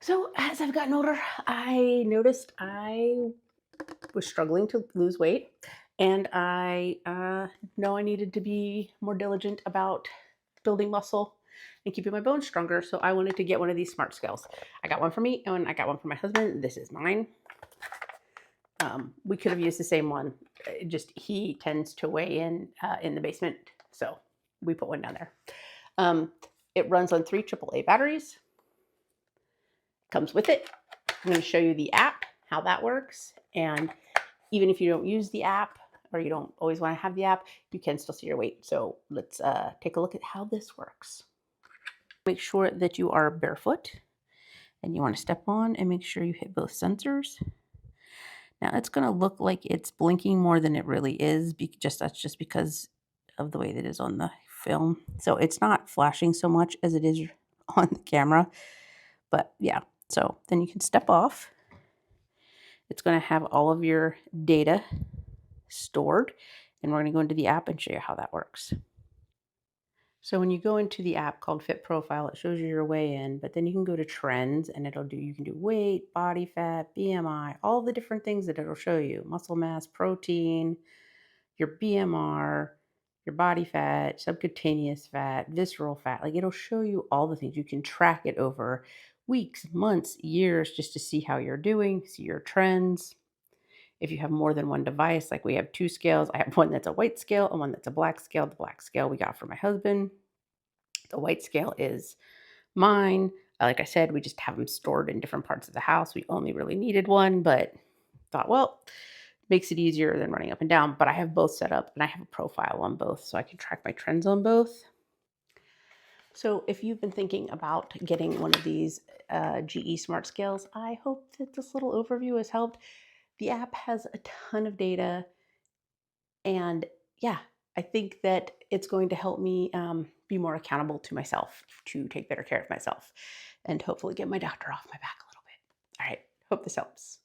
So as I've gotten older, I noticed I was struggling to lose weight, and I know I needed to be more diligent about building muscle and keeping my bones stronger. So I wanted to get one of these smart scales. I got one for me, and I got one for my husband. This is mine. We could have used the same one. Just he tends to weigh in the basement, so we put one down there. Um, it runs on three AAA batteries. Comes with it. I'm going to show you the app, how that works. And even if you don't use the app or you don't always want to have the app, you can still see your weight. So let's take a look at how this works. Make sure that you are barefoot and you want to step on and make sure you hit both sensors. Now it's going to look like it's blinking more than it really is. That's just because of the way that it is on the film. So it's not flashing so much as it is on the camera. But yeah, so then you can step off. It's going to have all of your data stored, and we're going to go into the app and show you how that works. So when you go into the app called Fit Profile, it shows you your weigh-in, but then you can go to trends and you can do weight, body fat, BMI, all the different things that it'll show you: muscle mass, protein, your BMR, your body fat, subcutaneous fat, visceral fat. Like, it'll show you all the things. You can track it over weeks, months, years, just to see how you're doing, see your trends. If you have more than one device, like we have two scales, I have one that's a white scale and one that's a black scale. The black scale we got for my husband. The white scale is mine. Like I said, we just have them stored in different parts of the house. We only really needed one, but thought, well, makes it easier than running up and down. But I have both set up and I have a profile on both, so I can track my trends on both. So if you've been thinking about getting one of these GE Smart Scales, I hope that this little overview has helped. The app has a ton of data, and yeah, I think that it's going to help me be more accountable to myself, to take better care of myself, and hopefully get my doctor off my back a little bit. All right, hope this helps.